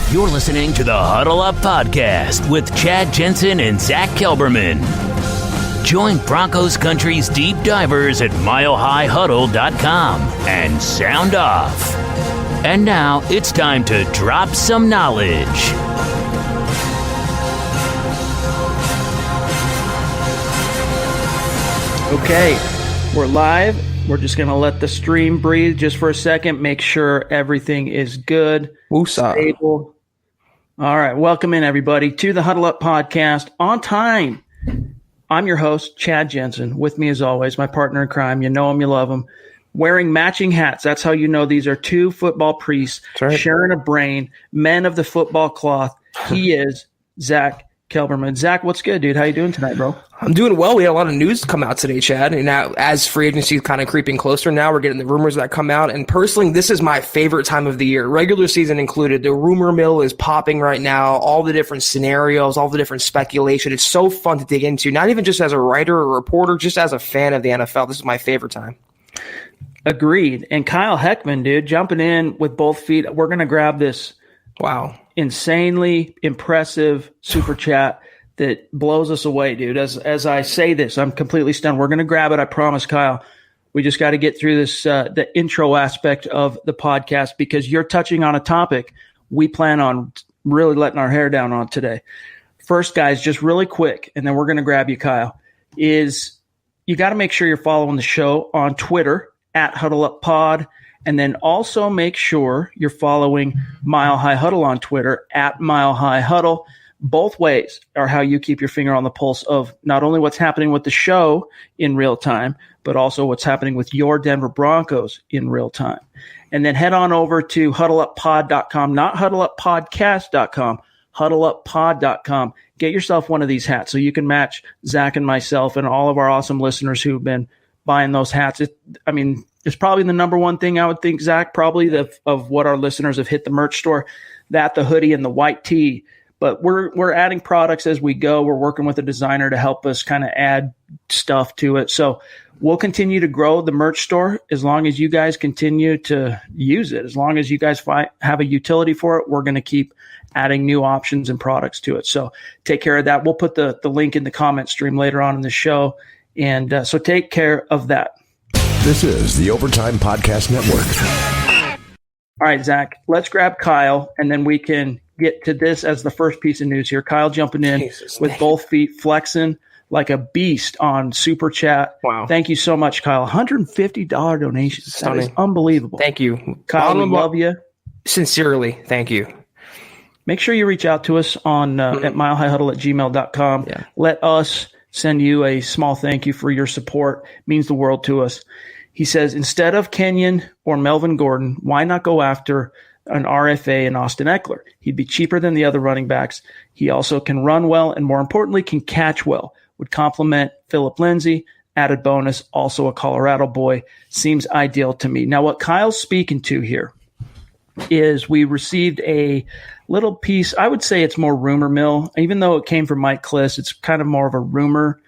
You're listening to the Huddle Up Podcast with Chad Jensen and Zack Kelberman. Join Broncos Country's deep divers at milehighhuddle.com and sound off. And now it's time to drop some knowledge. Okay, we're live. We're just going to let the stream breathe just for a second, make sure everything is good, stable. All right, welcome in, everybody, to the Huddle Up Podcast on time. I'm your host, Chad Jensen. With me, as always, my partner in crime. You know him, you love him. Wearing matching hats. That's how you know these are two football priests sharing a brain, men of the football cloth. He is Zack Kelberman. Zack, what's good, dude? How you doing tonight, bro? I'm doing well. We had a lot of news come out today, Chad. And now, as free agency is kind of creeping closer now, we're getting the rumors that come out. And personally, this is my favorite time of the year, regular season included. The rumor mill is popping right now, all the different scenarios, all the different speculation. It's so fun to dig into, not even just as a writer or reporter, just as a fan of the NFL. This is my favorite time. Agreed. And Kyle Heckman, dude, jumping in with both feet. We're going to grab this. Wow. Insanely impressive super chat that blows us away, dude. As I say this, I'm completely stunned. We're going to grab it. I promise, Kyle. We just got to get through this, the intro aspect of the podcast, because you're touching on a topic we plan on really letting our hair down on today. First, guys, just really quick, and then we're going to grab you, Kyle, is you got to make sure you're following the show on Twitter at HuddleUpPod. And then also make sure you're following Mile High Huddle on Twitter at Mile High Huddle. Both ways are how you keep your finger on the pulse of not only what's happening with the show in real time, but also what's happening with your Denver Broncos in real time. And then head on over to huddleuppod.com, not huddleuppodcast.com, huddleuppod.com. Get yourself one of these hats so you can match Zack and myself and all of our awesome listeners who've been buying those hats. It's probably the number one thing I would think, Zack, probably of what our listeners have hit the merch store, that the hoodie and the white tee. But we're adding products as we go. We're working with a designer to help us kind of add stuff to it. So we'll continue to grow the merch store as long as you guys continue to use it. As long as you guys have a utility for it, we're going to keep adding new options and products to it. So take care of that. We'll put the link in the comment stream later on in the show. And so take care of that. This is the Overtime Podcast Network. All right, Zack, let's grab Kyle, and then we can get to this as the first piece of news here. Kyle jumping in with both feet, flexing like a beast on Super Chat. Wow. Thank you so much, Kyle. $150 donation. That is unbelievable. Thank you. Kyle, we love you. Sincerely, thank you. Make sure you reach out to us on at milehighhuddle@gmail.com. Yeah. Let us send you a small thank you for your support. It means the world to us. He says, instead of Kenyon or Melvin Gordon, why not go after an RFA and Austin Eckler? He'd be cheaper than the other running backs. He also can run well and, more importantly, can catch well. Would complement Philip Lindsay. Added bonus, also a Colorado boy. Seems ideal to me. Now, what Kyle's speaking to here is we received a little piece. I would say it's more rumor mill. Even though it came from Mike Kliss, it's kind of more of a rumor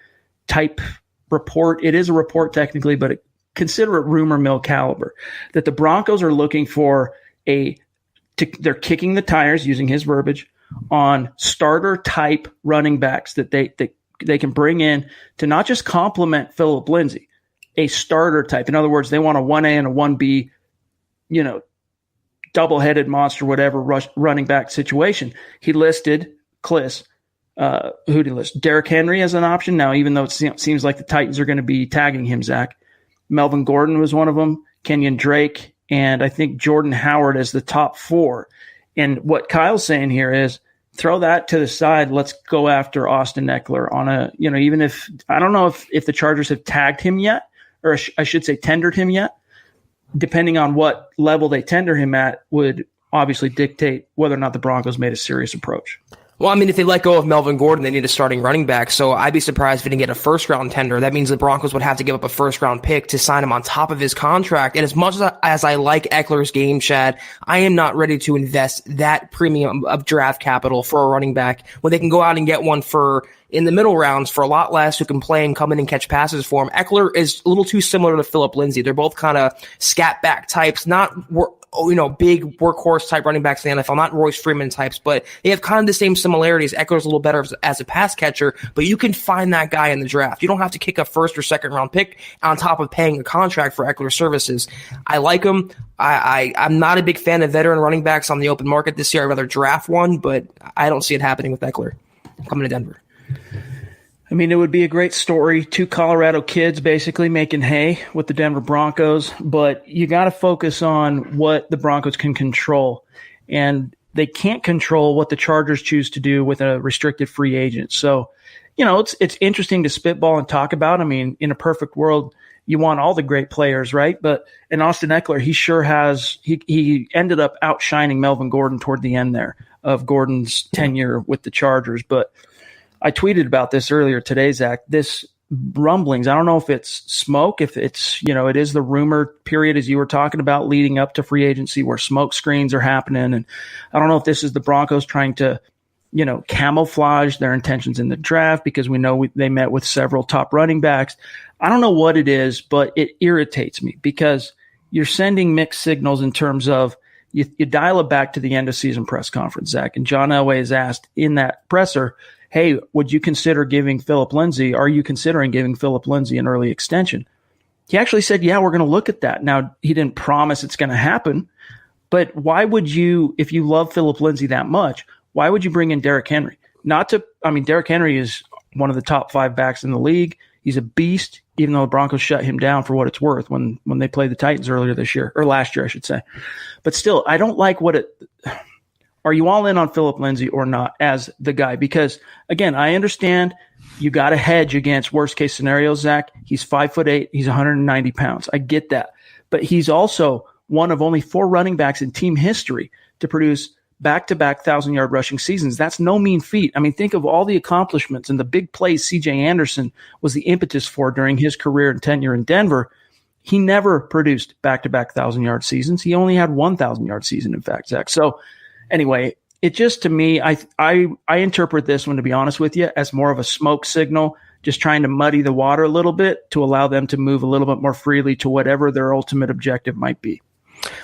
type report. It is a report technically, but consider it rumor mill caliber, that the Broncos are looking for they're kicking the tires, using his verbiage, on starter type running backs that they can bring in to not just complement Philip Lindsay, a starter type. In other words, they want a 1A and a 1B, double-headed monster, whatever running back situation. He listed Kliss. Who did he list? Derrick Henry as an option. Now, even though it seems like the Titans are going to be tagging him, Zack, Melvin Gordon was one of them, Kenyon Drake, and I think Jordan Howard as the top four. And what Kyle's saying here is throw that to the side. Let's go after Austin Eckler on a, even if, I don't know if the Chargers have tagged him yet, or I should say tendered him yet. Depending on what level they tender him at would obviously dictate whether or not the Broncos made a serious approach. Well, if they let go of Melvin Gordon, they need a starting running back. So I'd be surprised if he didn't get a first-round tender. That means the Broncos would have to give up a first-round pick to sign him on top of his contract. And as much as I like Eckler's game, Chad, I am not ready to invest that premium of draft capital for a running back when they can go out and get one in the middle rounds for a lot less, who can play and come in and catch passes for him. Eckler is a little too similar to Philip Lindsay. They're both kind of scat back types, not big workhorse type running backs in the NFL, not Royce Freeman types, but they have kind of the same similarities. Eckler's a little better as a pass catcher, but you can find that guy in the draft. You don't have to kick a first or second round pick on top of paying a contract for Eckler's services. I like him. I'm not a big fan of veteran running backs on the open market this year. I'd rather draft one, but I don't see it happening with Eckler coming to Denver. I mean, it would be a great story. Two Colorado kids basically making hay with the Denver Broncos, but you got to focus on what the Broncos can control. And they can't control what the Chargers choose to do with a restricted free agent. So, it's interesting to spitball and talk about. I mean, in a perfect world, you want all the great players, right? But in Austin Eckler, he sure has, he ended up outshining Melvin Gordon toward the end there of Gordon's tenure with the Chargers. But I tweeted about this earlier today, Zach. This rumblings, I don't know if it's smoke, if it's, it is the rumor period, as you were talking about, leading up to free agency where smoke screens are happening. And I don't know if this is the Broncos trying to, camouflage their intentions in the draft, because we know they met with several top running backs. I don't know what it is, but it irritates me because you're sending mixed signals in terms of you dial it back to the end of season press conference, Zach. And John Elway is asked in that presser, hey, would you consider giving Phillip Lindsay? Are you considering giving Phillip Lindsay an early extension? He actually said, yeah, we're going to look at that. Now, he didn't promise it's going to happen, but why would you, if you love Phillip Lindsay that much, why would you bring in Derrick Henry? Derrick Henry is one of the top 5 backs in the league. He's a beast, even though the Broncos shut him down for what it's worth when they played the Titans earlier this year, or last year, I should say. But still, I don't like are you all in on Phillip Lindsay or not as the guy? Because, again, I understand you got to hedge against worst-case scenarios, Zach. He's 5'8". He's 190 pounds. I get that. But he's also one of only 4 running backs in team history to produce back-to-back 1,000-yard rushing seasons. That's no mean feat. I mean, think of all the accomplishments and the big plays C.J. Anderson was the impetus for during his career and tenure in Denver. He never produced back-to-back 1,000-yard seasons. He only had 1,000-yard season, in fact, Zach. So, anyway, it just, to me, I interpret this one, to be honest with you, as more of a smoke signal, just trying to muddy the water a little bit to allow them to move a little bit more freely to whatever their ultimate objective might be.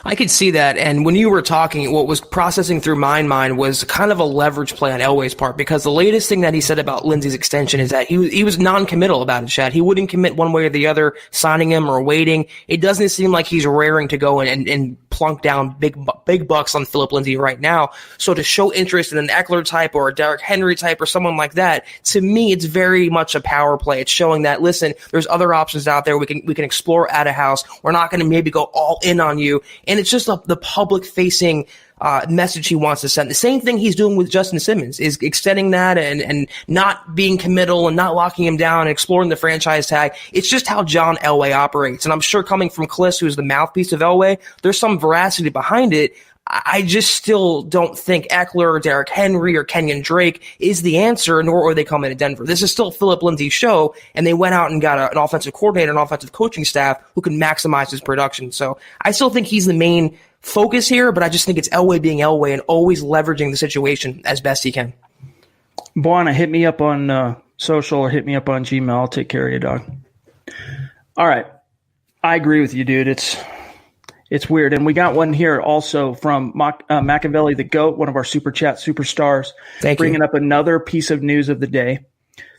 I could see that. And when you were talking, what was processing through my mind was kind of a leverage play on Elway's part, because the latest thing that he said about Lindsay's extension is that he was non-committal about it, Chad. He wouldn't commit one way or the other, signing him or waiting. It doesn't seem like he's raring to go and plunk down big bucks on Phillip Lindsay right now. So to show interest in an Eckler type or a Derrick Henry type or someone like that, to me, it's very much a power play. It's showing that, listen, there's other options out there. We can explore at a house. We're not going to maybe go all in on you. And it's just the public-facing message he wants to send. The same thing he's doing with Justin Simmons is extending that and not being committal and not locking him down and exploring the franchise tag. It's just how John Elway operates. And I'm sure coming from Kliss, who's the mouthpiece of Elway, there's some veracity behind it. I just still don't think Eckler or Derrick Henry or Kenyon Drake is the answer, nor are they coming to Denver. This is still Phillip Lindsay's show, and they went out and got an offensive coordinator, an offensive coaching staff who can maximize his production. So I still think he's the main focus here, but I just think it's Elway being Elway and always leveraging the situation as best he can. Buana, hit me up on social or hit me up on Gmail. I'll take care of you, dog. All right. I agree with you, dude. It's weird. And we got one here also from Machiavelli the GOAT, one of our Super Chat superstars. Bringing up another piece of news of the day.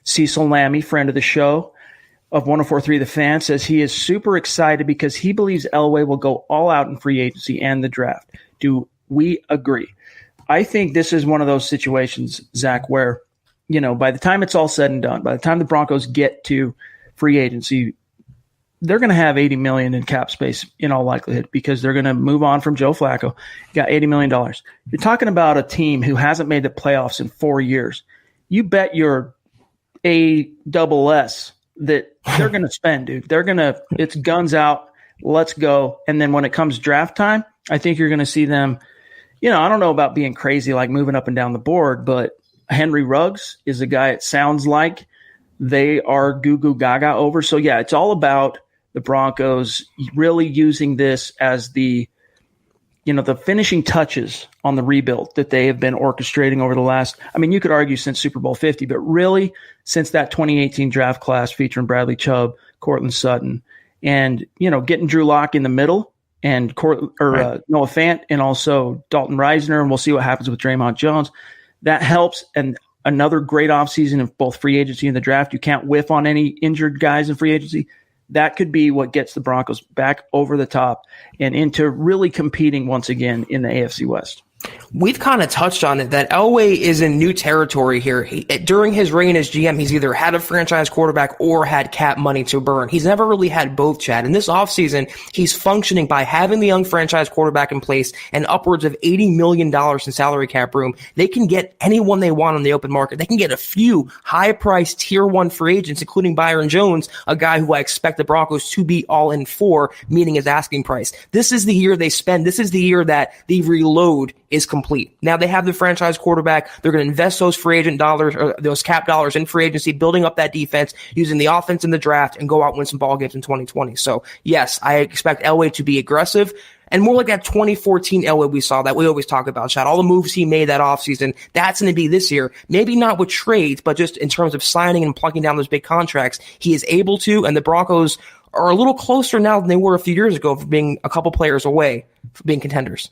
Cecil Lammy, friend of the show of 104.3 The Fan, says he is super excited because he believes Elway will go all out in free agency and the draft. Do we agree? I think this is one of those situations, Zach, where, by the time it's all said and done, by the time the Broncos get to free agency, they're going to have $80 million in cap space in all likelihood because they're going to move on from Joe Flacco. You got $80 million. You're talking about a team who hasn't made the playoffs in 4 years. You bet your ASS that they're going to spend, dude. It's guns out. Let's go. And then when it comes draft time, I think you're going to see them, I don't know about being crazy, like moving up and down the board, but Henry Ruggs is a guy it sounds like they are goo gaga over. So yeah, it's all about the Broncos really using this as the finishing touches on the rebuild that they have been orchestrating over the last, you could argue since Super Bowl 50, but really since that 2018 draft class featuring Bradley Chubb, Cortland Sutton, and, getting Drew Lock in the middle and Noah Fant, and also Dalton Reisner, and we'll see what happens with Draymond Jones. That helps, and another great offseason of both free agency and the draft. You can't whiff on any injured guys in free agency. That could be what gets the Broncos back over the top and into really competing once again in the AFC West. We've kind of touched on it that Elway is in new territory here. During his reign as GM, he's either had a franchise quarterback or had cap money to burn. He's never really had both, Chad. In this offseason, he's functioning by having the young franchise quarterback in place and upwards of $80 million in salary cap room. They can get anyone they want on the open market. They can get a few high-priced tier 1 free agents, including Byron Jones, a guy who I expect the Broncos to be all in for, meaning his asking price. This is the year they spend. This is the year that the reload is complete. Now they have the franchise quarterback. They're going to invest those free agent dollars or those cap dollars in free agency, building up that defense, using the offense in the draft, and go out and win some ball games in 2020. So yes, I expect Elway to be aggressive and more like that 2014 Elway we saw that we always talk about, Chad. All the moves he made that offseason, that's going to be this year. Maybe not with trades, but just in terms of signing and plucking down those big contracts, he is able to, and the Broncos are a little closer now than they were a few years ago for being a couple players away from being contenders.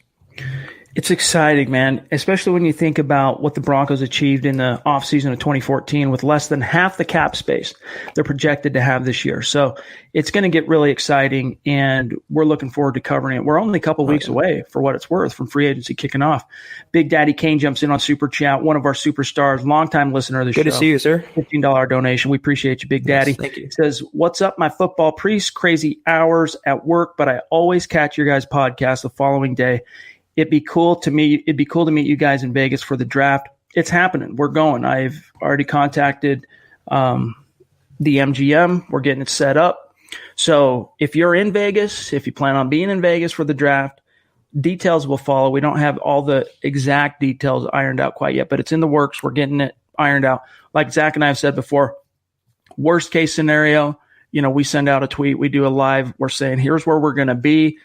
It's exciting, man, especially when you think about what the Broncos achieved in the offseason of 2014 with less than half the cap space they're projected to have this year. So it's going to get really exciting, and we're looking forward to covering it. We're only a couple weeks away, for what it's worth, from free agency kicking off. Big Daddy Kane jumps in on Super Chat, one of our superstars, longtime listener of the show. Good to see you, sir. $15 donation. We appreciate you, Big Daddy. Yes, thank you. Says, what's up, my football priests? Crazy hours at work, but I always catch your guys' podcast the following day. It'd be cool to meet you guys in Vegas for the draft. It's happening. We're going. I've already contacted the MGM. We're getting it set up. So if you're in Vegas, if you plan on being in Vegas for the draft, details will follow. We don't have all the exact details ironed out quite yet, but it's in the works. We're getting it ironed out. Like Zach and I have said before, worst case scenario, we send out a tweet. We do a live. We're saying, here's where we're going to be.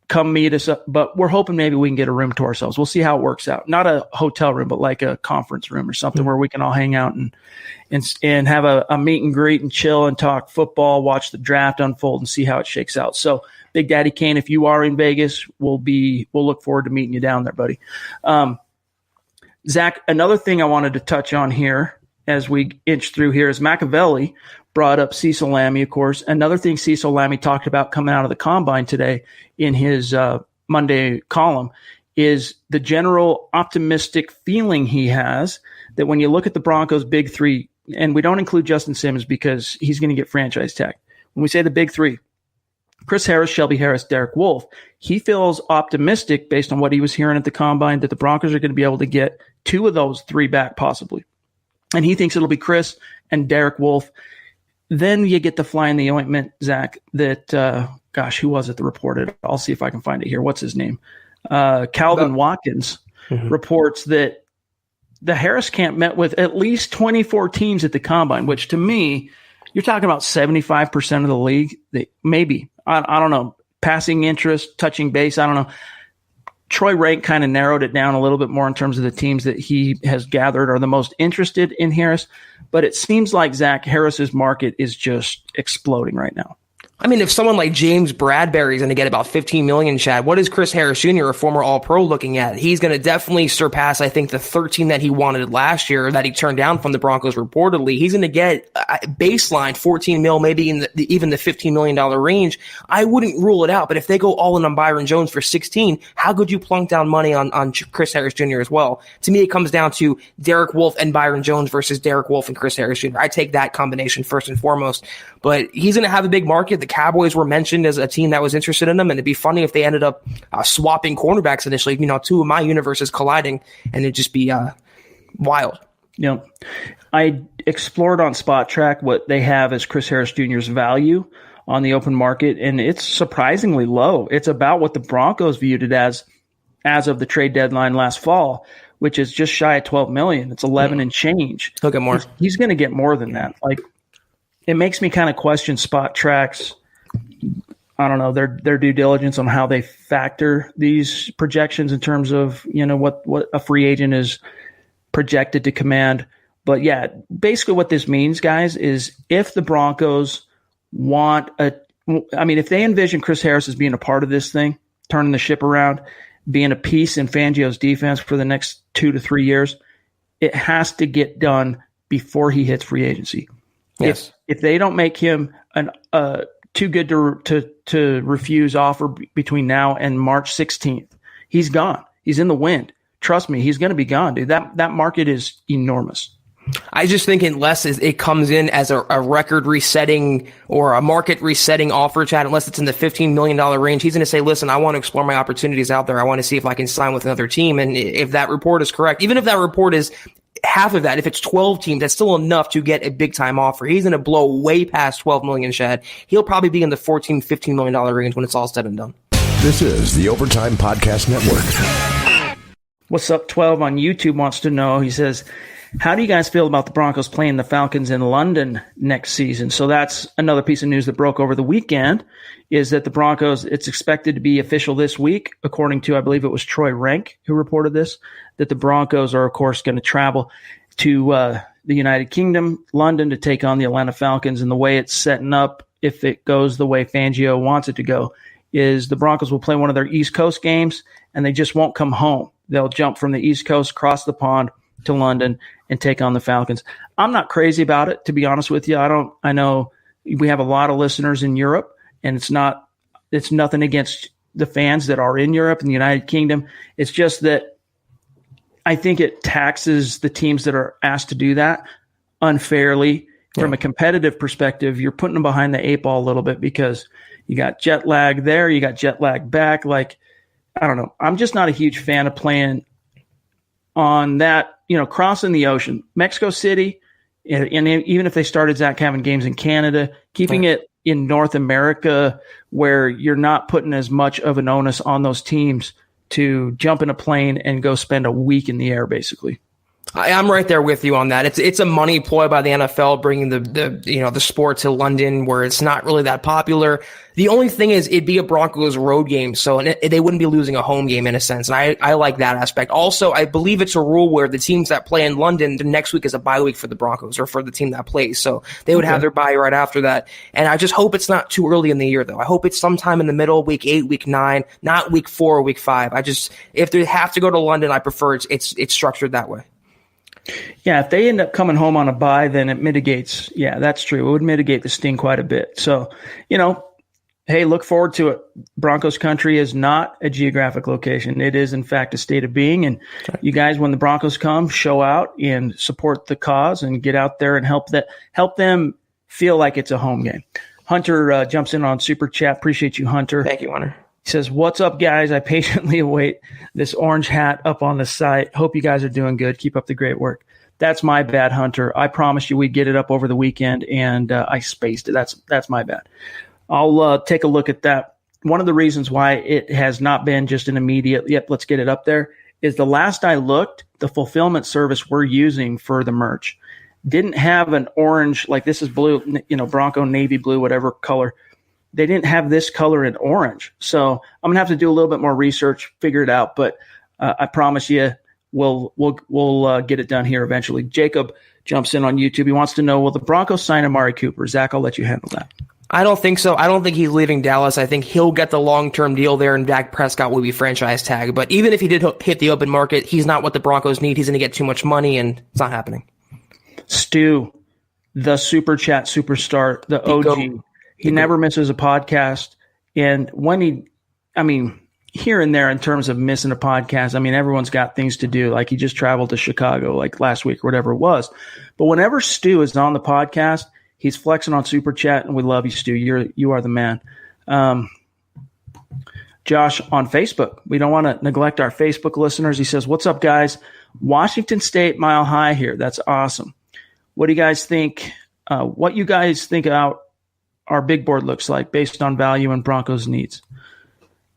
Come meet us up, but we're hoping maybe we can get a room to ourselves. We'll see how it works out. Not a hotel room, but like a conference room or something where we can all hang out and have a meet and greet and chill and talk football, watch the draft unfold and see how it shakes out. So Big Daddy Kane, if you are in Vegas, we'll look forward to meeting you down there, buddy. Zach, another thing I wanted to touch on here as we inch through here is Machiavelli brought up Cecil Lammey, of course. Another thing Cecil Lammey talked about coming out of the combine today in his Monday column is the general optimistic feeling he has that when you look at the Broncos' big three, and we don't include Justin Simmons because he's going to get franchise tag. When we say the big three, Chris Harris, Shelby Harris, Derek Wolfe, he feels optimistic based on what he was hearing at the combine that the Broncos are going to be able to get two of those three back possibly. And he thinks it'll be Chris and Derek Wolfe. Then you get the fly in the ointment, Zach, that, who was it that reported? I'll see if I can find it here. What's his name? Calvin Watkins reports that the Harris camp met with at least 24 teams at the combine, which to me, you're talking about 75% of the league. Maybe, I don't know, passing interest, touching base, I don't know. Troy Rank kind of narrowed it down a little bit more in terms of the teams that he has gathered are the most interested in Harris. But it seems like, Zach, Harris's market is just exploding right now. I mean, if someone like James Bradbury is going to get about $15 million, Chad, what is Chris Harris Jr., a former All-Pro, looking at? He's going to definitely surpass, I think, the 13 that he wanted last year that he turned down from the Broncos reportedly. He's going to get baseline 14 mil, maybe in even the $15 million range. I wouldn't rule it out, but if they go all in on Byron Jones for 16, how could you plunk down money on Chris Harris Jr. as well? To me, it comes down to Derek Wolfe and Byron Jones versus Derek Wolfe and Chris Harris Jr. I take that combination first and foremost, but he's going to have a big market. The Cowboys were mentioned as a team that was interested in him, and it'd be funny if they ended up swapping cornerbacks initially. Two of my universes colliding, and it'd just be wild. I explored on Spot Track what they have as Chris Harris Jr.'s value on the open market, and it's surprisingly low. It's about what the Broncos viewed it as of the trade deadline last fall, which is just shy of $12 million. It's 11 and change. He'll get more. He's going to get more than that. It makes me kind of question Spot Track's, I don't know, their due diligence on how they factor these projections in terms of, what a free agent is projected to command. But yeah, basically what this means, guys, is if the Broncos want I mean, if they envision Chris Harris as being a part of this thing, turning the ship around, being a piece in Fangio's defense for the next 2 to 3 years, it has to get done before he hits free agency. Yes. If they don't make him too good to refuse offer between now and March 16th, he's gone. He's in the wind. Trust me, he's going to be gone, dude. That market is enormous. I just think unless it comes in as a record resetting or a market resetting offer, Chad, unless it's in the $15 million range, he's going to say, listen, I want to explore my opportunities out there. I want to see if I can sign with another team. And if that report is correct, even if that report is half of that, if it's 12 teams, that's still enough to get a big time offer. He's going to blow way past 12 million, Chad. He'll probably be in the $14, $15 million range when it's all said and done. This is the Overtime Podcast Network. What's up, 12 on YouTube wants to know. He says, how do you guys feel about the Broncos playing the Falcons in London next season? So that's another piece of news that broke over the weekend, is that the Broncos, it's expected to be official this week, according to, I believe it was Troy Rank who reported this, that the Broncos are, of course, going to travel to the United Kingdom, London, to take on the Atlanta Falcons. And the way it's setting up, if it goes the way Fangio wants it to go, is the Broncos will play one of their East Coast games, and they just won't come home. They'll jump from the East Coast, cross the pond to London, and take on the Falcons. I'm not crazy about it, to be honest with you. I know we have a lot of listeners in Europe, and it's nothing against the fans that are in Europe and the United Kingdom. It's just that I think it taxes the teams that are asked to do that unfairly. Yeah. From a competitive perspective, you're putting them behind the 8 ball a little bit because you got jet lag there, you got jet lag back. Like, I don't know. I'm just not a huge fan of playing on that, crossing the ocean. Mexico City, and even if they started Zach having games in Canada, keeping it in North America where you're not putting as much of an onus on those teams to jump in a plane and go spend a week in the air, basically. I'm right there with you on that. It's a money ploy by the NFL, bringing the sport to London where it's not really that popular. The only thing is it'd be a Broncos road game, so they wouldn't be losing a home game in a sense. And I like that aspect. Also, I believe it's a rule where the teams that play in London, the next week is a bye week for the Broncos or for the team that plays. So they would have their bye right after that. And I just hope it's not too early in the year, though. I hope it's sometime in the middle, week 8, week 9, not week 4 or week 5. If they have to go to London, I prefer it's structured that way. Yeah, if they end up coming home on a bye, then it mitigates. Yeah, that's true. It would mitigate the sting quite a bit. So, hey, look forward to it. Broncos country is not a geographic location. It is, in fact, a state of being. And you guys, when the Broncos come, show out and support the cause and get out there and help them feel like it's a home game. Hunter jumps in on Super Chat. Appreciate you, Hunter. Thank you, Hunter. He says, what's up, guys? I patiently await this orange hat up on the site. Hope you guys are doing good. Keep up the great work. That's my bad, Hunter. I promised you we'd get it up over the weekend, and I spaced it. That's my bad. I'll take a look at that. One of the reasons why it has not been just an immediate, yep, let's get it up there, is the last I looked, the fulfillment service we're using for the merch didn't have an orange, like this is blue, Bronco, navy blue, whatever color. They didn't have this color in orange. So I'm going to have to do a little bit more research, figure it out. But I promise you we'll get it done here eventually. Jacob jumps in on YouTube. He wants to know, will the Broncos sign Amari Cooper? Zach, I'll let you handle that. I don't think so. I don't think he's leaving Dallas. I think he'll get the long-term deal there, and Dak Prescott will be franchise tag. But even if he did hit the open market, he's not what the Broncos need. He's going to get too much money, and it's not happening. Stu, the Super Chat superstar, the OG. He never misses a podcast. And when here and there in terms of missing a podcast, everyone's got things to do. Like he just traveled to Chicago like last week or whatever it was. But whenever Stu is on the podcast, he's flexing on Super Chat, and we love you, Stu. You are the man. Josh on Facebook. We don't want to neglect our Facebook listeners. He says, what's up, guys? Washington State Mile High here. That's awesome. What do you guys think? What you guys think about our big board looks like based on value and Broncos needs?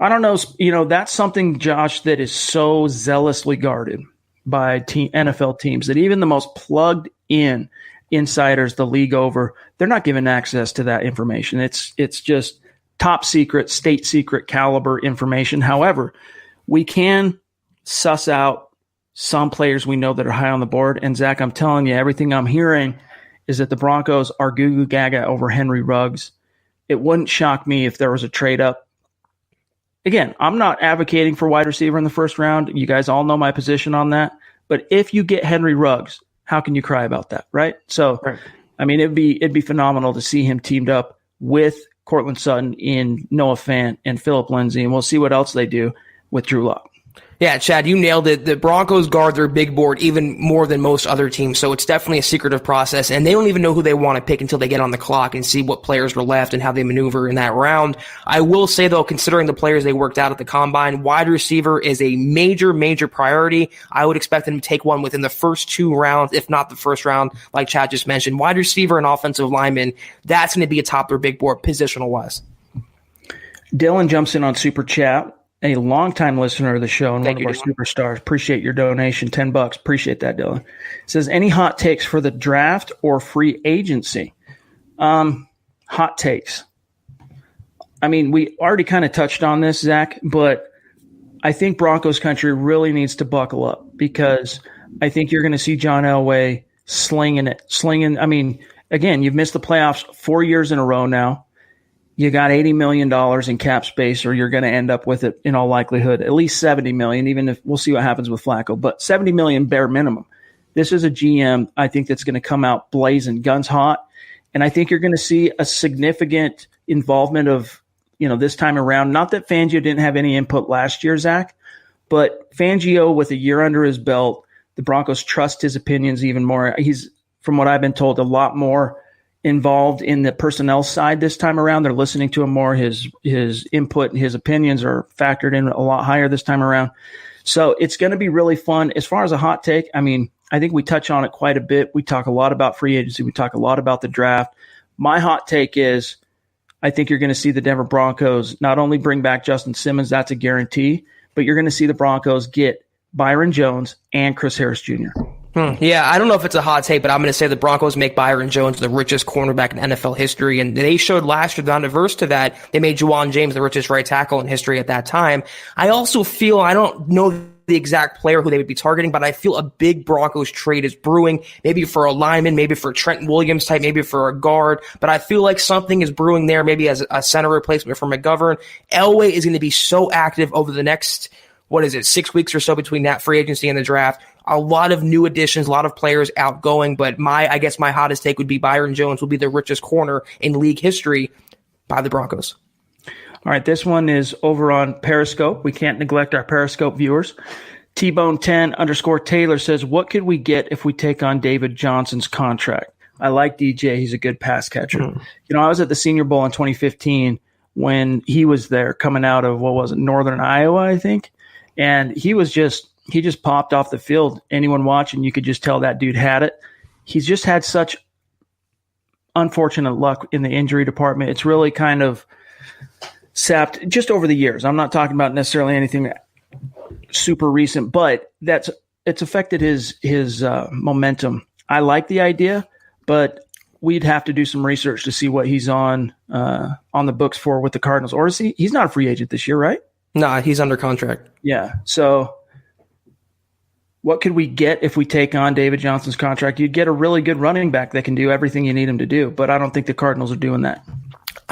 I don't know. That's something, Josh, that is so zealously guarded by NFL teams that even the most plugged in insiders, the league over, they're not given access to that information. It's just top secret, state secret caliber information. However, we can suss out some players we know that are high on the board. And Zach, I'm telling you, everything I'm hearing is that the Broncos are goo-goo gaga over Henry Ruggs. it wouldn't shock me if there was a trade up. Again, I'm not advocating for wide receiver in the first round. You guys all know my position on that. But if you get Henry Ruggs, how can you cry about that, right? So, right. I mean, it'd be phenomenal to see him teamed up with Cortland Sutton in Noah Fant and Phillip Lindsay, and we'll see what else they do with Drew Lock. Yeah, Chad, you nailed it. The Broncos guard their big board even more than most other teams, so it's definitely a secretive process, and they don't even know who they want to pick until they get on the clock and see what players were left and how they maneuver in that round. I will say, though, considering the players they worked out at the Combine, wide receiver is a major, major priority. I would expect them to take one within the first 2 rounds, if not the first round, like Chad just mentioned. Wide receiver and offensive lineman, that's going to be atop their big board positional-wise. Dylan jumps in on Super Chat. A longtime listener of the show and one of our superstars. Appreciate your donation, $10. Appreciate that, Dylan. Says, any hot takes for the draft or free agency? Hot takes. I mean, we already kind of touched on this, Zach, but I think Broncos country really needs to buckle up because I think you're going to see John Elway slinging. I mean, again, you've missed the playoffs 4 years in a row now. You got $80 million in cap space, or you're going to end up with it in all likelihood, at least $70 million, even if we'll see what happens with Flacco, but $70 million bare minimum. This is a GM, I think, that's going to come out blazing, guns hot. And I think you're going to see a significant involvement of, this time around. Not that Fangio didn't have any input last year, Zach, but Fangio with a year under his belt, the Broncos trust his opinions even more. He's, from what I've been told, a lot more involved in the personnel side this time around. They're listening to him more. His input and his opinions are factored in a lot higher this time around. So it's going to be really fun. As far as a hot take, I mean, I think we touch on it quite a bit. We talk a lot about free agency. We talk a lot about the draft. My hot take is I think you're going to see the Denver Broncos not only bring back Justin Simmons, that's a guarantee, but you're going to see the Broncos get Byron Jones and Chris Harris Jr. Yeah, I don't know if it's a hot take, but I'm going to say the Broncos make Byron Jones the richest cornerback in NFL history, and they showed last year, not averse to that. They made Juwan James the richest right tackle in history at that time. I also feel, I don't know the exact player who they would be targeting, but I feel a big Broncos trade is brewing, maybe for a lineman, maybe for a Trent Williams type, maybe for a guard, but I feel like something is brewing there, maybe as a center replacement for McGovern. Elway is going to be so active over the next 6 weeks or so between that free agency and the draft. A lot of new additions, a lot of players outgoing, but I guess my hottest take would be Byron Jones will be the richest corner in league history by the Broncos. All right, this one is over on Periscope. We can't neglect our Periscope viewers. T-Bone10_Taylor says, what could we get if we take on David Johnson's contract? I like DJ. He's a good pass catcher. I was at the Senior Bowl in 2015 when he was there coming out of, Northern Iowa, I think. And he just popped off the field. Anyone watching, you could just tell that dude had it. He's just had such unfortunate luck in the injury department. It's really kind of sapped just over the years. I'm not talking about necessarily anything super recent, but it's affected his momentum. I like the idea, but we'd have to do some research to see what he's on the books for with the Cardinals. Or is he's not a free agent this year, right? No, he's under contract. Yeah. So what could we get if we take on David Johnson's contract? You'd get a really good running back that can do everything you need him to do, but I don't think the Cardinals are doing that.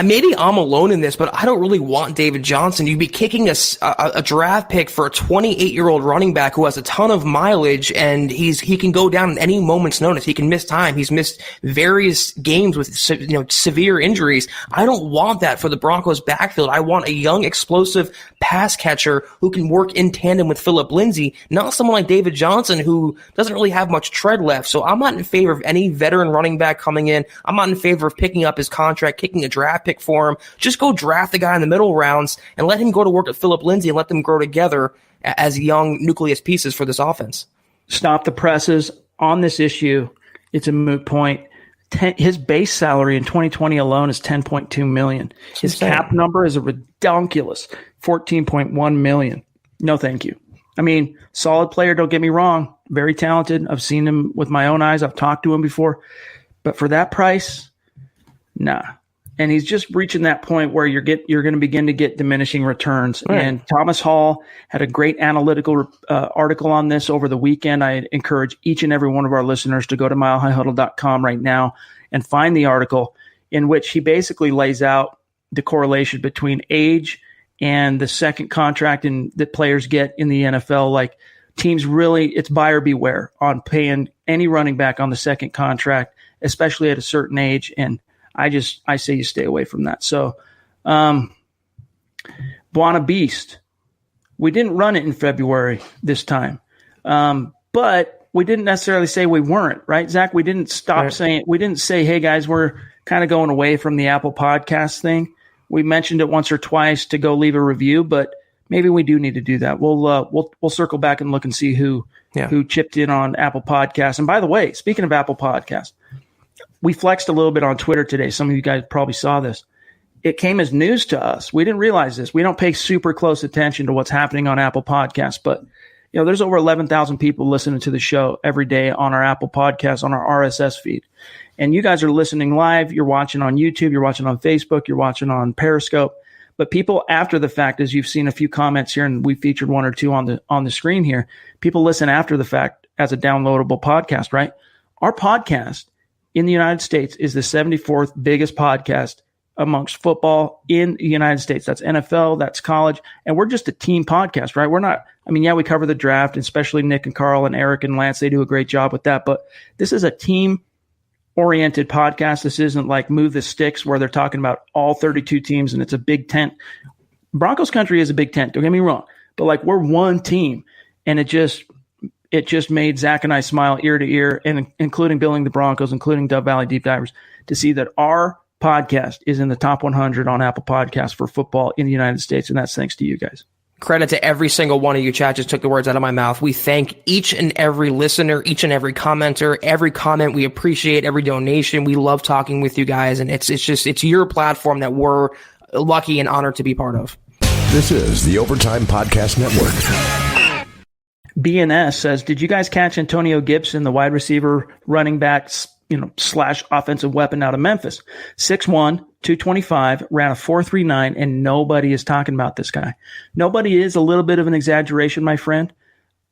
Maybe I'm alone in this, but I don't really want David Johnson. You'd be kicking a draft pick for a 28-year-old running back who has a ton of mileage, and he can go down at any moment's notice. He can miss time. He's missed various games with severe injuries. I don't want that for the Broncos backfield. I want a young, explosive pass catcher who can work in tandem with Phillip Lindsay, not someone like David Johnson who doesn't really have much tread left. So I'm not in favor of any veteran running back coming in. I'm not in favor of picking up his contract, kicking a draft pick for him. Just go draft the guy in the middle rounds and let him go to work at Phillip Lindsay and let them grow together as young nucleus pieces for this offense. Stop the presses on this issue. It's a moot point. His base salary in 2020 alone is $10.2 million. His cap number is a ridiculous $14.1 million. No, thank you. I mean, solid player, don't get me wrong. Very talented. I've seen him with my own eyes. I've talked to him before. But for that price, nah. And he's just reaching that point where you're going to begin to get diminishing returns. Right. And Thomas Hall had a great analytical article on this over the weekend. I encourage each and every one of our listeners to go to milehighhuddle.com right now and find the article in which he basically lays out the correlation between age and the second contract that players get in the NFL. Like teams really, it's buyer beware on paying any running back on the second contract, especially at a certain age. And I say you stay away from that. So, Buona Beast, we didn't run it in February this time. But we didn't necessarily say we weren't, right, Zach? We didn't stop saying, we didn't say, hey guys, we're kind of going away from the Apple Podcast thing. We mentioned it once or twice to go leave a review, but maybe we do need to do that. We'll circle back and look and see who chipped in on Apple Podcasts. And by the way, speaking of Apple Podcasts, we flexed a little bit on Twitter today. Some of you guys probably saw this. It came as news to us. We didn't realize this. We don't pay super close attention to what's happening on Apple Podcasts, but there's over 11,000 people listening to the show every day on our Apple Podcasts, on our RSS feed. And you guys are listening live. You're watching on YouTube. You're watching on Facebook. You're watching on Periscope. But people after the fact, as you've seen a few comments here, and we featured one or two on the screen here, people listen after the fact as a downloadable podcast, right? Our podcast in the United States is the 74th biggest podcast amongst football in the United States. That's NFL, that's college. And we're just a team podcast, right? We're not, we cover the draft, especially Nick and Carl and Eric and Lance. They do a great job with that. But this is a team-oriented podcast. This isn't like Move the Sticks where they're talking about all 32 teams and it's a big tent. Broncos country is a big tent. Don't get me wrong. But like we're one team. And it just made Zach and I smile ear to ear, and including Building the Broncos, including Dove Valley Deep Divers, to see that our podcast is in the top 100 on Apple Podcasts for football in the United States, and that's thanks to you guys. Credit to every single one of you. Chad just took the words out of my mouth. We thank each and every listener, each and every commenter, every comment. We appreciate every donation. We love talking with you guys, and it's your platform that we're lucky and honored to be part of. This is the Overtime Podcast Network. BNS says, did you guys catch Antonio Gibson, the wide receiver, running backs, / offensive weapon out of Memphis? 6'1", 225, ran a 4.39, and nobody is talking about this guy. Nobody is a little bit of an exaggeration, my friend.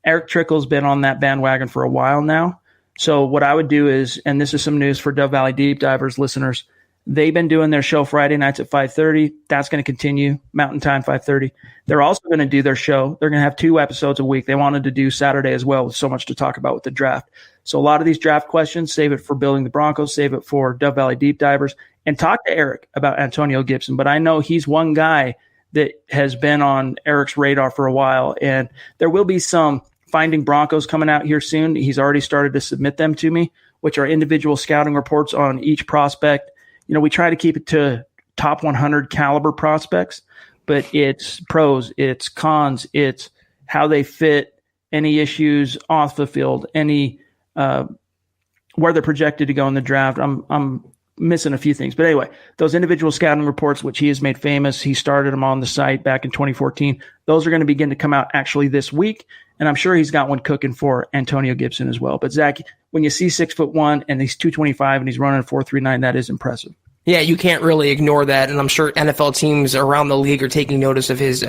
Eric Trickle's been on that bandwagon for a while now. So what I would do is, and this is some news for Dove Valley Deep Divers listeners, they've been doing their show Friday nights at 5:30. That's going to continue. Mountain Time, 5:30. They're also going to do their show. They're going to have 2 episodes a week. They wanted to do Saturday as well with so much to talk about with the draft. So a lot of these draft questions, save it for Building the Broncos, save it for Dove Valley Deep Divers, and talk to Eric about Antonio Gibson. But I know he's one guy that has been on Eric's radar for a while, and there will be some Finding Broncos coming out here soon. He's already started to submit them to me, which are individual scouting reports on each prospect. We try to keep it to top 100 caliber prospects, but it's pros, it's cons, it's how they fit, any issues off the field, any where they're projected to go in the draft. I'm missing a few things. But anyway, those individual scouting reports, which he has made famous, he started them on the site back in 2014. Those are going to begin to come out actually this week. And I'm sure he's got one cooking for Antonio Gibson as well. But Zach, when you see 6'1" and he's 225 and he's running a 4.39, that is impressive. Yeah, you can't really ignore that, and I'm sure NFL teams around the league are taking notice of his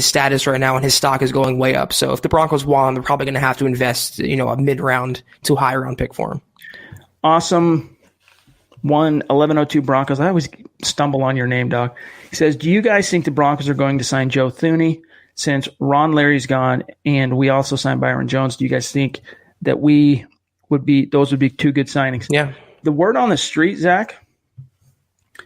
status right now, and his stock is going way up. So if the Broncos want, they're probably going to have to invest, a mid-round to high-round pick for him. Awesome. 1102 Broncos. I always stumble on your name, dog. He says, do you guys think the Broncos are going to sign Joe Thuney since Ron Larry's gone, and we also signed Byron Jones? Do you guys think that those would be 2 good signings? Yeah. The word on the street, Zach,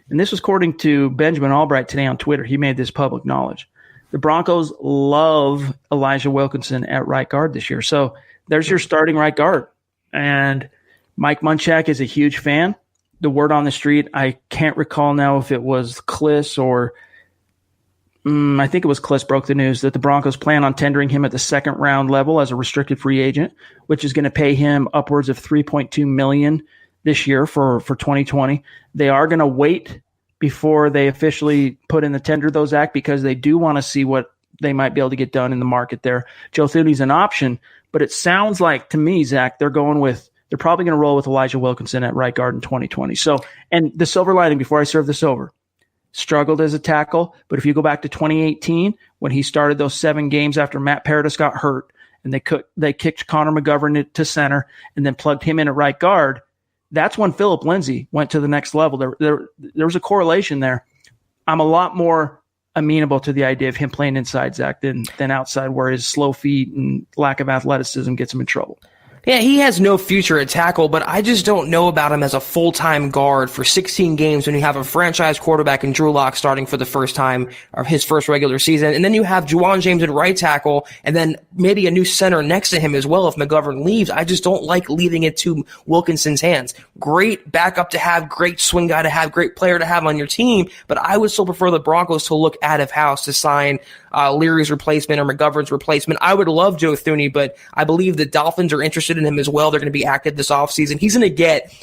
and this was according to Benjamin Albright today on Twitter. He made this public knowledge. The Broncos love Elijah Wilkinson at right guard this year. So there's your starting right guard. And Mike Munchak is a huge fan. The word on the street, I can't recall now if it was Kliss or I think it was Kliss broke the news that the Broncos plan on tendering him at the 2nd round level as a restricted free agent, which is going to pay him upwards of $3.2 million this year for 2020. They are going to wait before they officially put in the tender, though, Zach, because they do want to see what they might be able to get done in the market there. Joe Thuney's an option, but it sounds like to me, Zach, they're probably going to roll with Elijah Wilkinson at right guard in 2020. So, and the silver lining before I serve this over, struggled as a tackle, but if you go back to 2018 when he started those 7 games after Matt Paradis got hurt and they kicked Connor McGovern to center and then plugged him in at right guard, that's when Philip Lindsay went to the next level. There was a correlation there. I'm a lot more amenable to the idea of him playing inside, Zach, than outside, where his slow feet and lack of athleticism gets him in trouble. Yeah, he has no future at tackle, but I just don't know about him as a full-time guard for 16 games when you have a franchise quarterback in Drew Lock starting for the first time of his first regular season. And then you have Juwan James at right tackle and then maybe a new center next to him as well if McGovern leaves. I just don't like leaving it to Wilkinson's hands. Great backup to have, great swing guy to have, great player to have on your team, but I would still prefer the Broncos to look out of house to sign Leary's replacement or McGovern's replacement. I would love Joe Thuney, but I believe the Dolphins are interested in him as well. They're going to be active this offseason. He's going to get,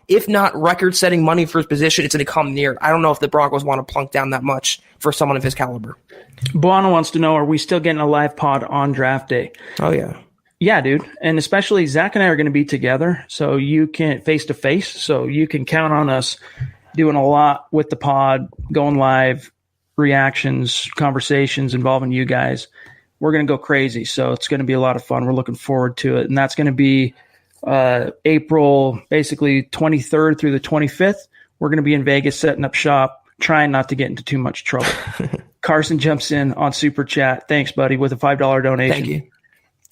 if not record-setting money for his position, it's going to come near. I don't know if the Broncos want to plunk down that much for someone of his caliber. Buono wants to know, are we still getting a live pod on draft day? Oh, yeah. Yeah, dude. And especially Zach and I are going to be together, so you can face-to-face, so you can count on us doing a lot with the pod, going live, reactions, conversations involving you guys. We're going to go crazy. So it's going to be a lot of fun. We're looking forward to it. And that's going to be April, basically 23rd through the 25th. We're going to be in Vegas setting up shop, trying not to get into too much trouble. Carson jumps in on Super Chat. Thanks, buddy, with a $5 donation. Thank you.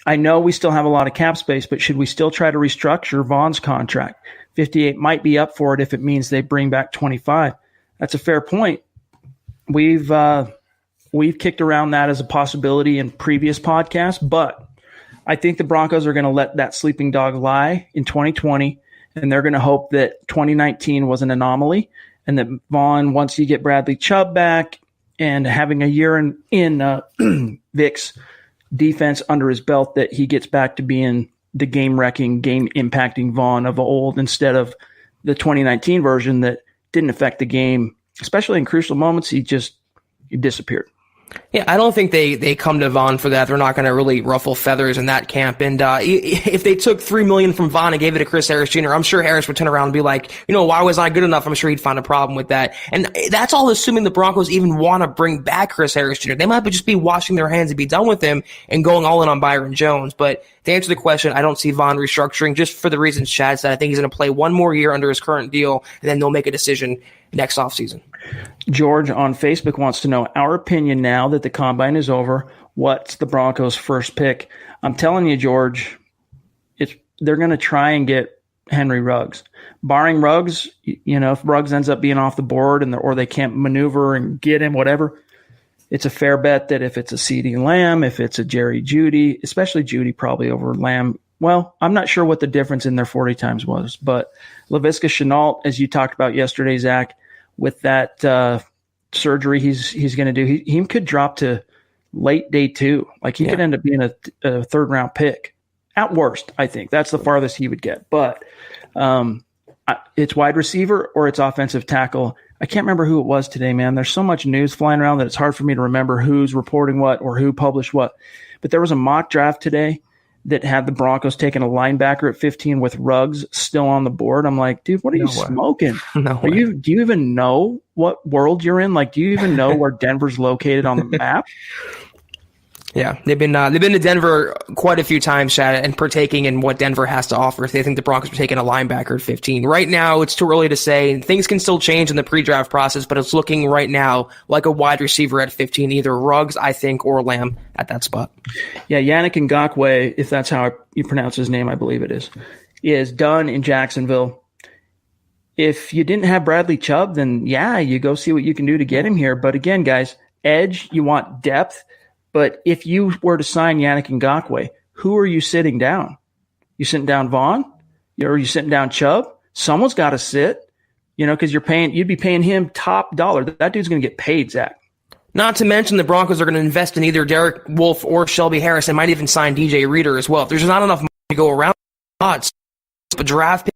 I know we still have a lot of cap space, but should we still try to restructure Vaughn's contract? 58 might be up for it if it means they bring back 25. That's a fair point. We've kicked around that as a possibility in previous podcasts, but I think the Broncos are going to let that sleeping dog lie in 2020, and they're going to hope that 2019 was an anomaly, and that Vaughn, once you get Bradley Chubb back and having a year in Vic's defense under his belt, that he gets back to being the game-wrecking, game-impacting Vaughn of old instead of the 2019 version that didn't affect the game, especially in crucial moments. He disappeared. Yeah, I don't think they come to Vaughn for that. They're not going to really ruffle feathers in that camp. And if they took $3 million from Vaughn and gave it to Chris Harris Jr., I'm sure Harris would turn around and be like, why was I good enough? I'm sure he'd find a problem with that. And that's all assuming the Broncos even want to bring back Chris Harris Jr. They might just be washing their hands and be done with him and going all in on Byron Jones. But to answer the question, I don't see Vaughn restructuring just for the reasons Chad said. I think he's going to play one more year under his current deal, and then they'll make a decision next offseason. George on Facebook wants to know our opinion now that the combine is over. What's the Broncos' first pick? I'm telling you, George, they're going to try and get Henry Ruggs. Barring Ruggs, if Ruggs ends up being off the board or they can't maneuver and get him, whatever, it's a fair bet that if it's a CeeDee Lamb, if it's a Jerry Jeudy, especially Jeudy probably over Lamb. Well, I'm not sure what the difference in their 40 times was, but Laviska Shenault, as you talked about yesterday, Zach, with that surgery he's going to do, he could drop to late day 2. Like he could end up being a third-round pick. At worst, I think. That's the farthest he would get. But it's wide receiver or it's offensive tackle. I can't remember who it was today, man. There's so much news flying around that it's hard for me to remember who's reporting what or who published what. But there was a mock draft today that had the Broncos taking a linebacker at 15 with Ruggs still on the board. I'm like, dude, what are you smoking? Do you even know what world you're in? Like, do you even know where Denver's located on the map? Yeah, they've been to Denver quite a few times, Chad, and partaking in what Denver has to offer if they think the Broncos are taking a linebacker at 15. Right now, it's too early to say. Things can still change in the pre-draft process, but it's looking right now like a wide receiver at 15, either Ruggs, I think, or Lamb at that spot. Yeah, Yannick Ngakoue, if that's how you pronounce his name, I believe it is done in Jacksonville. If you didn't have Bradley Chubb, then you go see what you can do to get him here. But again, guys, edge, you want depth. But if you were to sign Yannick Ngakoue, who are you sitting down? You sitting down Vaughn? Or are you sitting down Chubb? Someone's got to sit, because you'd be paying him top dollar. That dude's going to get paid, Zach. Not to mention the Broncos are going to invest in either Derek Wolfe or Shelby Harris and might even sign DJ Reader as well. If there's not enough money to go around, but draft pick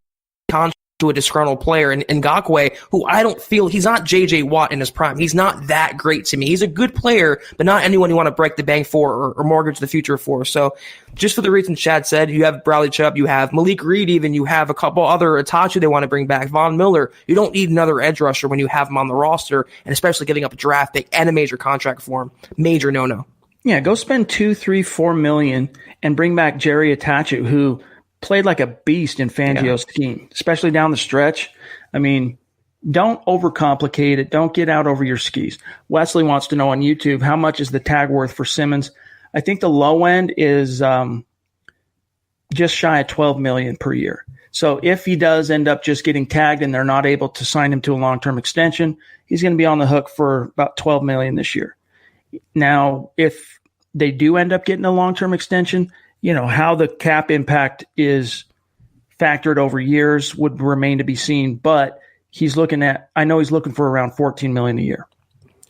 contract to a disgruntled player. And Ngakoue, who I don't feel, he's not J.J. Watt in his prime. He's not that great to me. He's a good player, but not anyone you want to break the bank for or mortgage the future for. So just for the reasons Chad said, you have Bradley Chubb, you have Malik Reed even, you have a couple other Itachi they want to bring back, Von Miller. You don't need another edge rusher when you have him on the roster, and especially giving up a draft pick and a major contract for him. Major no-no. Yeah, go spend $2, $3, $4 million and bring back Jerry Itachi, who played like a beast in Fangio's scheme, especially down the stretch. I mean, don't overcomplicate it. Don't get out over your skis. Wesley wants to know on YouTube, how much is the tag worth for Simmons? I think the low end is just shy of $12 million per year. So if he does end up just getting tagged and they're not able to sign him to a long-term extension, he's going to be on the hook for about $12 million this year. Now, if they do end up getting a long-term extension, how the cap impact is factored over years would remain to be seen. But I know he's looking for around $14 million a year.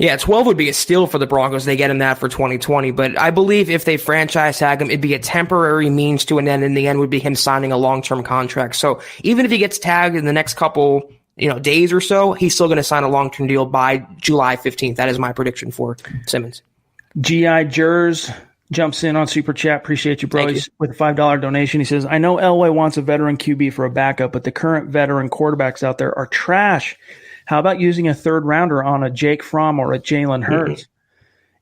Yeah, 12 would be a steal for the Broncos. They get him that for 2020. But I believe if they franchise tag him, it'd be a temporary means to an end. In the end, would be him signing a long-term contract. So even if he gets tagged in the next couple, days or so, he's still going to sign a long-term deal by July 15th. That is my prediction for Simmons. G.I. Jers jumps in on Super Chat. Appreciate you, bro. He's with a $5 donation. He says, I know Elway wants a veteran QB for a backup, but the current veteran quarterbacks out there are trash. How about using a third rounder on a Jake Fromm or a Jalen Hurts?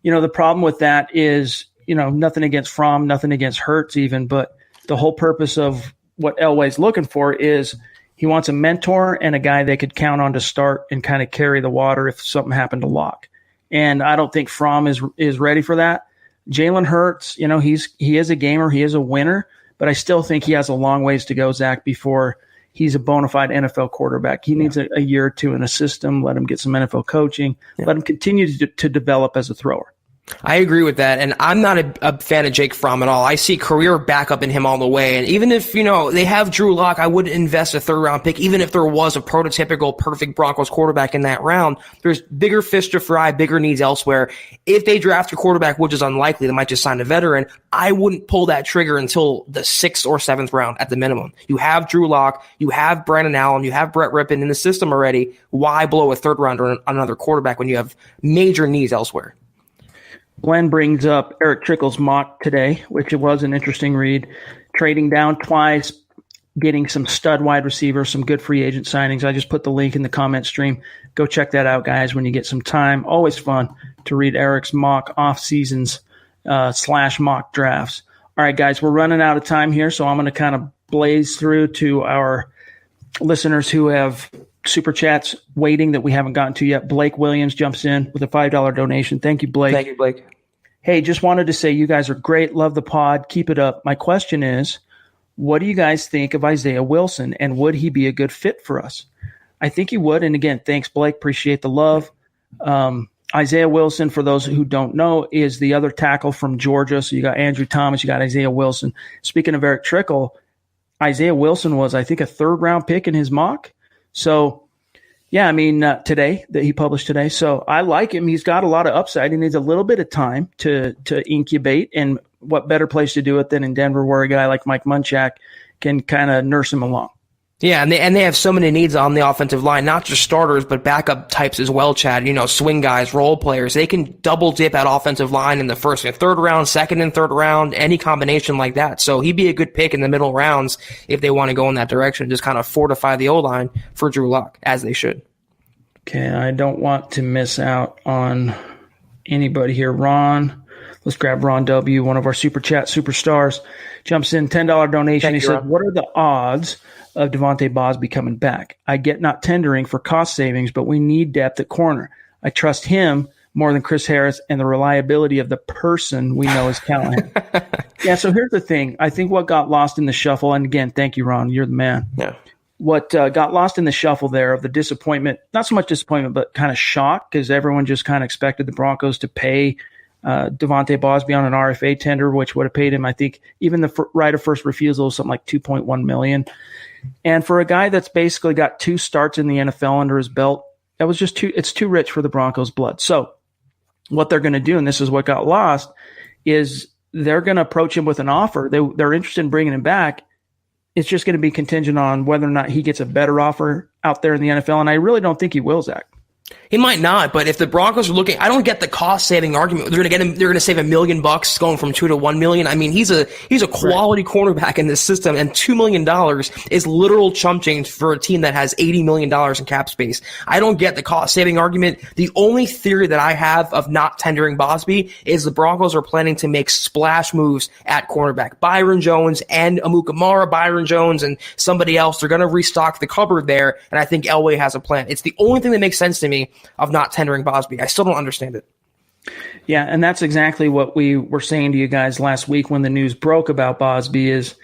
Mm-hmm. The problem with that is, nothing against Fromm, nothing against Hurts even, but the whole purpose of what Elway's looking for is he wants a mentor and a guy they could count on to start and kind of carry the water if something happened to Locke. And I don't think Fromm is ready for that. Jalen Hurts, he is a gamer, he is a winner, but I still think he has a long ways to go, Zach, before he's a bona fide NFL quarterback. He needs a year or two in a system, let him get some NFL coaching, let him continue to develop as a thrower. I agree with that, and I'm not a fan of Jake Fromm at all. I see career backup in him all the way, and even if, they have Drew Lock, I wouldn't invest a third-round pick, even if there was a prototypical perfect Broncos quarterback in that round. There's bigger fish to fry, bigger needs elsewhere. If they draft a quarterback, which is unlikely, they might just sign a veteran, I wouldn't pull that trigger until the 6th or 7th round at the minimum. You have Drew Lock, you have Brandon Allen, you have Brett Rippon in the system already. Why blow a third-rounder on another quarterback when you have major needs elsewhere? Glenn brings up Eric Trickle's mock today, which it was an interesting read. Trading down twice, getting some stud wide receivers, some good free agent signings. I just put the link in the comment stream. Go check that out, guys, when you get some time. Always fun to read Eric's mock off seasons / mock drafts. All right, guys, we're running out of time here, so I'm going to kind of blaze through to our listeners who have super chats waiting that we haven't gotten to yet. Blake Williams jumps in with a $5 donation. Thank you, Blake. Thank you, Blake. Hey, just wanted to say you guys are great. Love the pod. Keep it up. My question is, what do you guys think of Isaiah Wilson, and would he be a good fit for us? I think he would. And again, thanks, Blake. Appreciate the love. Isaiah Wilson, for those who don't know, is the other tackle from Georgia. So you got Andrew Thomas, you got Isaiah Wilson. Speaking of Eric Trickle, Isaiah Wilson was, I think, a third-round pick in his mock. So, yeah, today, that he published today. So I like him. He's got a lot of upside. He needs a little bit of time to incubate. And what better place to do it than in Denver, where a guy like Mike Munchak can kind of nurse him along. Yeah, and they have so many needs on the offensive line, not just starters, but backup types as well, Chad. Swing guys, role players. They can double dip at offensive line in the first and third round, second and third round, any combination like that. So he'd be a good pick in the middle rounds if they want to go in that direction, just kind of fortify the O-line for Drew Lock, as they should. Okay, I don't want to miss out on anybody here. Ron, let's grab Ron W., one of our Super Chat superstars, jumps in, $10 donation. He said, what are the odds of Devontae Bosby coming back? I get not tendering for cost savings, but we need depth at corner. I trust him more than Chris Harris and the reliability of the person we know is Callahan. Yeah, so here's the thing. I think what got lost in the shuffle, and again, thank you, Ron, you're the man. Yeah. What got lost in the shuffle there of the disappointment, not so much disappointment, but kind of shock, because everyone just kind of expected the Broncos to pay Devontae Bosby on an RFA tender, which would have paid him, I think, even the right of first refusal, something like $2.1 million. And for a guy that's basically got 2 starts in the NFL under his belt, that was just it's too rich for the Broncos' blood. So what they're going to do, and this is what got lost, is they're going to approach him with an offer. They're interested in bringing him back. It's just going to be contingent on whether or not he gets a better offer out there in the NFL. And I really don't think he will, Zach. He might not, but if the Broncos are looking, I don't get the cost saving argument. They're going to get him. They're going to save $1 million going from $2 to $1 million. I mean, he's a quality cornerback in this system, and $2 million is literal chump change for a team that has $80 million in cap space. I don't get the cost saving argument. The only theory that I have of not tendering Bosby is the Broncos are planning to make splash moves at cornerback. Byron Jones and Amukamara, Byron Jones and somebody else. They're going to restock the cupboard there, and I think Elway has a plan. It's the only thing that makes sense to me of not tendering Bosby. I still don't understand it. Yeah, and that's exactly what we were saying to you guys last week when the news broke about Bosby is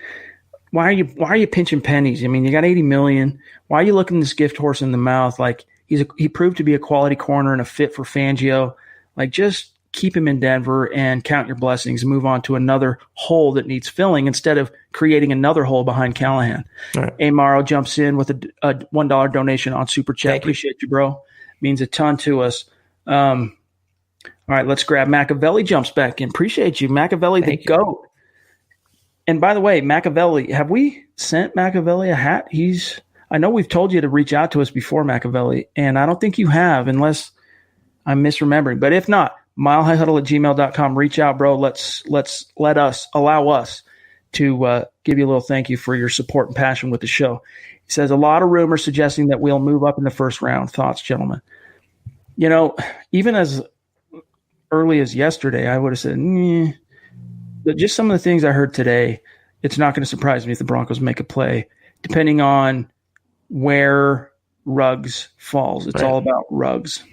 why are you pinching pennies? I mean, you got $80 million. Why are you looking this gift horse in the mouth? Like he proved to be a quality corner and a fit for Fangio. Like just keep him in Denver and count your blessings and move on to another hole that needs filling instead of creating another hole behind Callahan. Right. Amaro jumps in with a $1 donation on Super Chat. Appreciate you, bro. Means a ton to us. All right, let's grab Machiavelli jumps back in. Appreciate you, Machiavelli, the GOAT. And by the way, Machiavelli, have we sent Machiavelli a hat? I know we've told you to reach out to us before, Machiavelli, and I don't think you have unless I'm misremembering. But if not, milehighhuddle@gmail.com. Reach out, bro. Allow us to give you a little thank you for your support and passion with the show. He says, a lot of rumors suggesting that we'll move up in the first round. Thoughts, gentlemen? You know, even as early as yesterday, I would have said, but just some of the things I heard today, it's not going to surprise me if the Broncos make a play, depending on where Ruggs falls. It's all about Ruggs.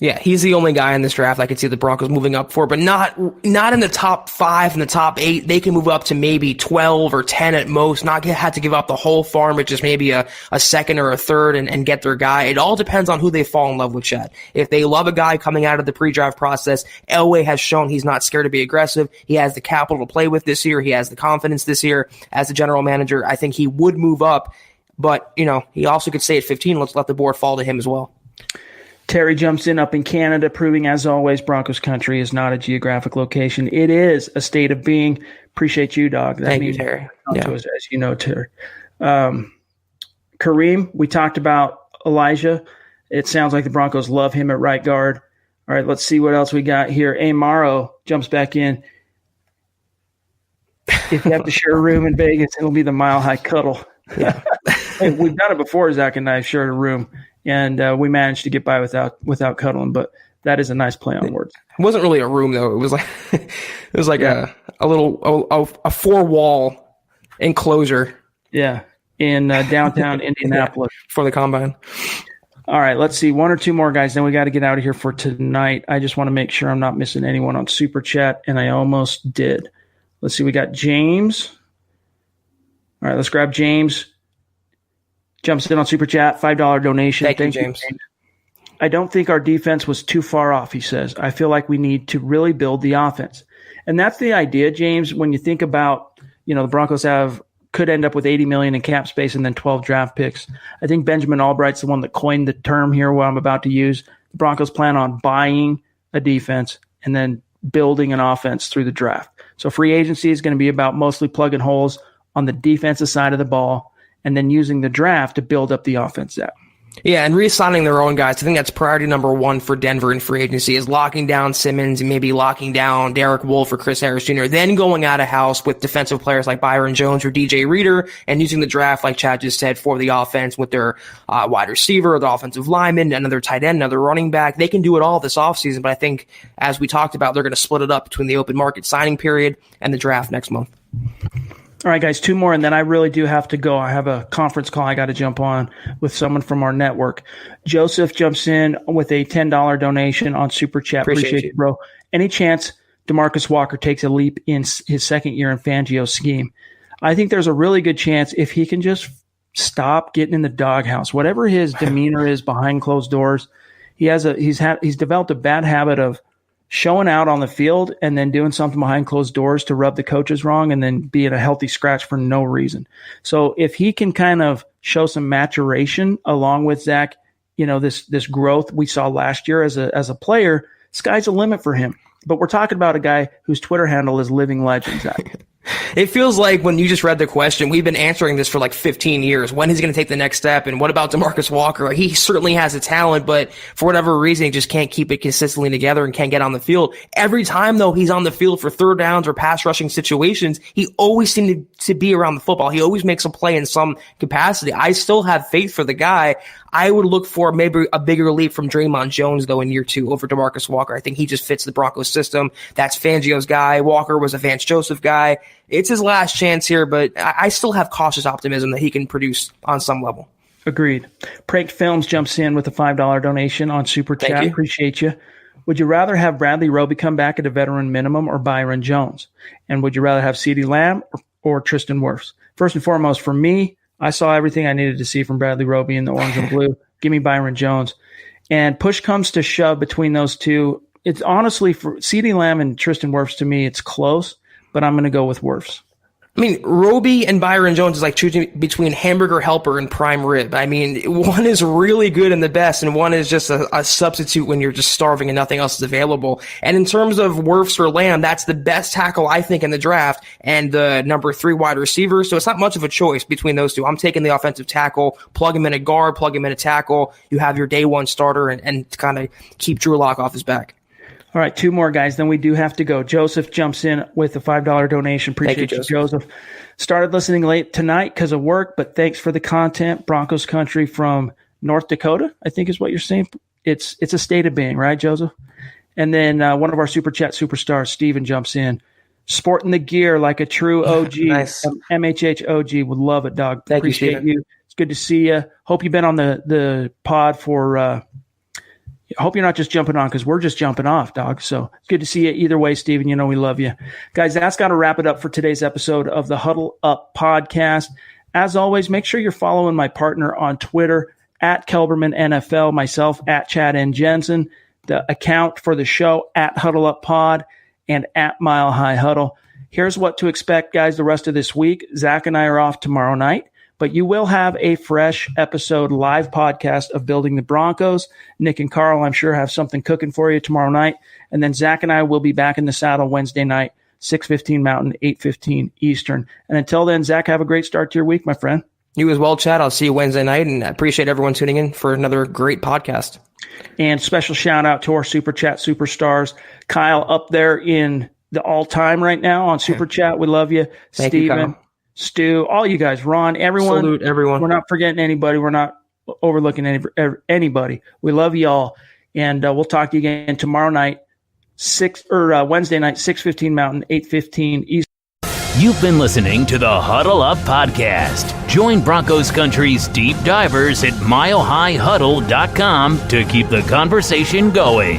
Yeah, he's the only guy in this draft I could see the Broncos moving up for, but not in the top 5, in the top 8. They can move up to maybe 12 or 10 at most, not have to give up the whole farm, but just maybe a second or a third and get their guy. It all depends on who they fall in love with, Chad. If they love a guy coming out of the pre-draft process, Elway has shown he's not scared to be aggressive. He has the capital to play with this year. He has the confidence this year as the general manager. I think he would move up, but, he also could stay at 15. Let's let the board fall to him as well. Terry jumps in up in Canada, proving, as always, Broncos country is not a geographic location. It is a state of being. Appreciate you, dog. Thank you, Terry. To us, as you know, Terry. Kareem, we talked about Elijah. It sounds like the Broncos love him at right guard. All right, let's see what else we got here. Amaro jumps back in. If you have to share a room in Vegas, it'll be the Mile High Cuddle. Yeah. Hey, we've done it before. Zach and I shared a room. And we managed to get by without cuddling, but that is a nice play on words. It wasn't really a room though. It was like a little 4-wall enclosure. Yeah, in downtown Indianapolis for the combine. All right, let's see 1 or 2 more guys. Then we got to get out of here for tonight. I just want to make sure I'm not missing anyone on Super Chat, and I almost did. Let's see. We got James. All right, let's grab James. Jumps in on Super Chat, $5 donation. Thank you, James. I don't think our defense was too far off, he says. I feel like we need to really build the offense. And that's the idea, James, when you think about, the Broncos could end up with $80 million in cap space and then 12 draft picks. I think Benjamin Albright's the one that coined the term here, what I'm about to use. The Broncos plan on buying a defense and then building an offense through the draft. So free agency is going to be about mostly plugging holes on the defensive side of the ball, and then using the draft to build up the offense out. Yeah, and re-signing their own guys. I think that's priority number 1 for Denver in free agency is locking down Simmons and maybe locking down Derek Wolfe or Chris Harris Jr., then going out of house with defensive players like Byron Jones or DJ Reader and using the draft, like Chad just said, for the offense with their wide receiver, the offensive lineman, another tight end, another running back. They can do it all this offseason, but I think, as we talked about, they're going to split it up between the open market signing period and the draft next month. All right, guys, 2 more, and then I really do have to go. I have a conference call I got to jump on with someone from our network. Joseph jumps in with a $10 donation on Super Chat. Appreciate you, bro. Any chance DeMarcus Walker takes a leap in his second year in Fangio's scheme? I think there's a really good chance if he can just stop getting in the doghouse. Whatever his demeanor is behind closed doors, he's developed a bad habit of showing out on the field and then doing something behind closed doors to rub the coaches wrong and then being a healthy scratch for no reason. So if he can kind of show some maturation along with Zach, this growth we saw last year as a player, sky's the limit for him. But we're talking about a guy whose Twitter handle is Living Legend, Zach. It feels like when you just read the question, we've been answering this for like 15 years. When is he going to take the next step? And what about DeMarcus Walker? He certainly has a talent, but for whatever reason, he just can't keep it consistently together and can't get on the field. Every time, though, he's on the field for third downs or pass rushing situations, he always seemed to be around the football. He always makes a play in some capacity. I still have faith for the guy. I would look for maybe a bigger leap from Draymond Jones, though, in year 2 over DeMarcus Walker. I think he just fits the Broncos system. That's Fangio's guy. Walker was a Vance Joseph guy. It's his last chance here, but I still have cautious optimism that he can produce on some level. Agreed. Prank Films jumps in with a $5 donation on Super Chat. Thank you. Appreciate you. Would you rather have Bradley Roby come back at a veteran minimum or Byron Jones? And would you rather have CeeDee Lamb or Tristan Wirfs? First and foremost, for me, I saw everything I needed to see from Bradley Roby in the orange and blue. Give me Byron Jones. And push comes to shove between those two. It's honestly, for CeeDee Lamb and Tristan Wirfs, to me, it's close, but I'm going to go with Wirfs. I mean, Roby and Byron Jones is like choosing between hamburger helper and prime rib. I mean, one is really good and the best, and one is just a substitute when you're just starving and nothing else is available. And in terms of Wirfs or Lamb, that's the best tackle, I think, in the draft, and the number 3 wide receiver. So it's not much of a choice between those two. I'm taking the offensive tackle, plug him in a guard, plug him in a tackle. You have your day one starter and kind of keep Drew Lock off his back. All right, 2 more guys, then we do have to go. Joseph jumps in with a $5 donation. Appreciate you, Joseph. Started listening late tonight because of work, but thanks for the content. Broncos country from North Dakota, I think is what you're saying. It's a state of being, right, Joseph? And then one of our Super Chat superstars, Steven, jumps in. Sporting the gear like a true OG. Nice. MHH OG. Would love it, dog. Thank Appreciate you. It's good to see you. Hope you've been on the pod for I hope you're not just jumping on because we're just jumping off, dog. So it's good to see you either way, Steven. You know we love you. Guys, that's got to wrap it up for today's episode of the Huddle Up Podcast. As always, make sure you're following my partner on Twitter, at Kelberman NFL, myself, at Chad and Jensen, the account for the show, at Huddle Up Pod, and at Mile High Huddle. Here's what to expect, guys, the rest of this week. Zach and I are off tomorrow night, but you will have a fresh episode, live podcast of Building the Broncos. Nick and Carl, I'm sure, have something cooking for you tomorrow night. And then Zach and I will be back in the saddle Wednesday night, 6:15 Mountain, 8:15 Eastern. And until then, Zach, have a great start to your week, my friend. You as well, Chad. I'll see you Wednesday night, and I appreciate everyone tuning in for another great podcast. And special shout out to our Super Chat superstars. Kyle up there in the all-time right now on Super Chat. We love you. Thank you, Steven, Kyle. Stu, all you guys, Ron, everyone. Salute everyone. We're not forgetting anybody. We're not overlooking anybody. We love you all. And we'll talk to you again tomorrow night, Wednesday night, 6:15 Mountain, 8:15 Eastern. You've been listening to the Huddle Up Podcast. Join Broncos Country's deep divers at milehighhuddle.com to keep the conversation going.